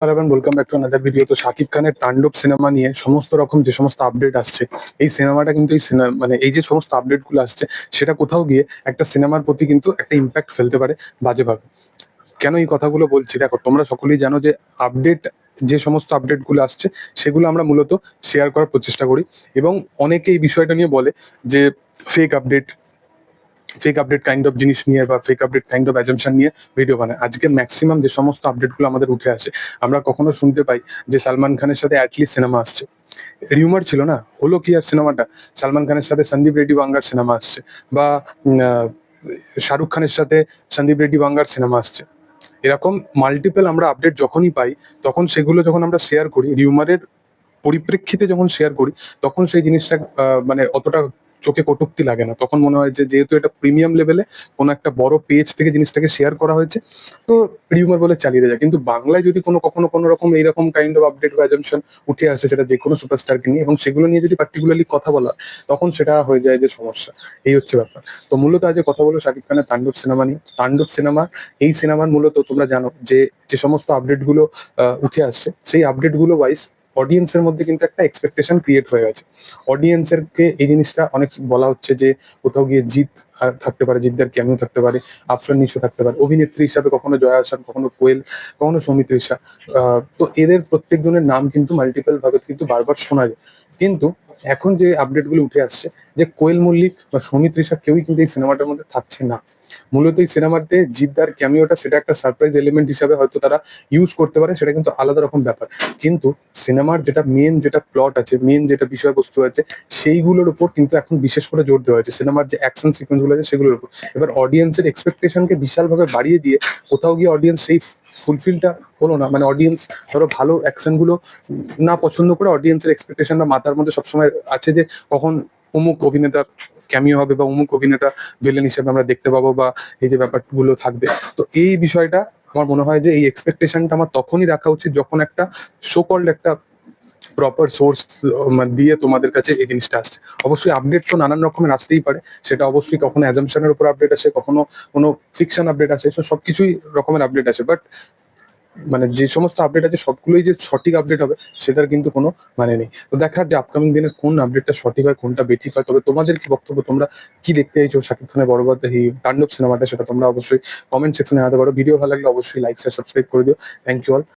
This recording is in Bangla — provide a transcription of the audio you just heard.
Welcome back to another video. তো শাকিব খানের তাণ্ডব সিনেমা নিয়ে সমস্ত রকম যে সমস্ত আপডেট আসছে, এই সিনেমাটা কিন্তু এই সিনেমা মানে এই যে সমস্ত আপডেট গুলো আসছে, সেটা কোথাও গিয়ে একটা সিনেমার প্রতি কিন্তু একটা ইম্প্যাক্ট ফেলতে পারে বাজেভাবে। কেন এই কথাগুলো বলছি? দেখো, তোমরা সকলেই জানো যে আপডেট, যে সমস্ত আপডেট গুলো আসছে সেগুলো আমরা মূলত শেয়ার করার প্রচেষ্টা করি, এবং অনেকে এই বিষয়টা নিয়ে বলে যে ফেক আপডেট কাইন্ড অফ জিনিস নিয়ে বা fake update kind of assumption নিয়ে ভিডিও বানায়। আজকে ম্যাক্সিমাম যে সমস্ত আপডেটগুলো আমাদের উঠে আসে, আমরা কখনো শুনতে পাই যে সালমান খানের সাথে অ্যাটলিস্ট সিনেমা আসছে। রিউমার ছিল না, হলো কি আর সিনেমাটা? সালমান খানের সাথে সন্দীপ রেড্ডি বাঙ্গার সিনেমা আসছে, বা শাহরুখ খানের সাথে সন্দীপ রেড্ডি বাঙ্গার সিনেমা আসছে। এরকম মাল্টিপল আমরা আপডেট যখনই পাই, তখন সেগুলো যখন আমরা শেয়ার করি রিউমারের পরিপ্রেক্ষিতে, যখন শেয়ার করি তখন সেই জিনিসটা মানে অতটা চোখে কটূক্তি লাগে না। তখন মনে হয় যে যেহেতু এটা প্রিমিয়াম লেভেলে কোনো একটা বড় পেজ থেকে জিনিসটাকে শেয়ার করা হয়েছে, তো রিউমার বলে চালিয়ে দেওয়া যায়। কিন্তু বাংলায় যদি কখনো কোনো রকম এইরকম কাইন্ড অফ আপডেট বা অ্যাজাম্পশন উঠে আসে, সেটা যে কোনো সুপারস্টারকে নিয়ে, এবং সেগুলো নিয়ে যদি পার্টিকুলারলি কথা বলা হয়, তখন সেটা হয়ে যায় যে সমস্যা। এই হচ্ছে ব্যাপার। তো মূলত আজ কথা বলো শাকিব খানের তাণ্ডব সিনেমা নিয়ে। তাণ্ডব সিনেমা, এই সিনেমার মূলত তোমরা জানো যে যে সমস্ত আপডেট গুলো উঠে আসছে, সেই আপডেট গুলো ওয়াইজ অডিয়েন্সের মধ্যে কিন্তু একটা এক্সপেকটেশন ক্রিয়েট হয়ে গেছে। অডিয়েন্সের কে এই জিনিসটা অনেক বলা হচ্ছে যে কোথাও গিয়ে জিৎ থাকতে পারে, জিদ্দার ক্যামিও থাকতে পারে, আফরান নিশো থাকতে পারে অভিনেত্রী হিসাবে, কখনো জয়া আহসান, কখনো কোয়েল, কখনো সৌমিত্রিষা। তো এদের প্রত্যেকজনের নাম কিন্তু মাল্টিপল ভাবে কিন্তু বারবার শোনা যায়। কিন্তু এখন যে আপডেট গুলো উঠে আসছে, যে কোয়েল মল্লিক বা সৌমিত্রিষা কেউই কিন্তু এই সিনেমাটার মধ্যে থাকছে না। মূলত এই সিনেমাতে জিদ্দার ক্যামিওটা সেটা একটা সারপ্রাইজ এলিমেন্ট হিসাবে হয়তো তারা ইউজ করতে পারে, সেটা কিন্তু আলাদা রকম ব্যাপার। কিন্তু সিনেমার যেটা প্লট আছে, মেন যেটা বিষয়বস্তু আছে, সেইগুলোর উপর কিন্তু এখন বিশেষ করে জোর দেওয়া হয়েছে। সিনেমার যে অ্যাকশন সিকোয়েন্স গুলো আছে সেগুলোর উপর। এবার অডিয়েন্সের এক্সপেকটেশনকে বিশালভাবে বাড়িয়ে দিয়ে কোথাও গিয়ে অডিয়েন্স সেই ফুলফিলটা হলো না। মানে অডিয়েন্স ধরো ভালো অ্যাকশন গুলো না পছন্দ করে, অডিয়েন্সের এক্সপেকটেশনটা মাথার মধ্যে সবসময় আছে যে কখন অমুক অভিনেতার ক্যামিও হবে, বা অমুক অভিনেতা ভিলেন হিসেবে আমরা দেখতে পাবো, বা এই যে ব্যাপারগুলো থাকবে। তো এই বিষয়টা আমার মনে হয় যে এই এক্সপেকটেশনটা আমার তখনই রাখা উচিত, যখন একটা সো কল্ড একটা প্রপার সোর্স দিয়ে তোমাদের কাছে এই জিনিসটা আসছে। অবশ্যই আপডেট তো নানান রকমের আসতেই পারে, সেটা অবশ্যই কখনো অ্যাজাম্পশনের উপর আপডেট আসে, কখনো কোনো ফিকশন আপডেট আসে, সবকিছুই রকমের আপডেট আসে। বাট মানে যে সমস্ত আপডেট আছে সবগুলোই যে সঠিক আপডেট হবে, সেটার কিন্তু কোনো মানে নেই। তো দেখার যে আপকামিং দিনে কোন আপডেটটা সঠিক হয়, কোনটা বেঠিক হয়। তবে তোমাদের কি বক্তব্য, তোমরা কি দেখতে চাইছো শাকিব খানের বরবাদ এই তাণ্ডব সিনেমাটা, সেটা তোমরা অবশ্যই কমেন্ট সেকশনে জানাতে পারো। ভিডিও ভালো লাগলে অবশ্যই লাইক শেয়ার সাবস্ক্রাইব করে দিও। Thank you all.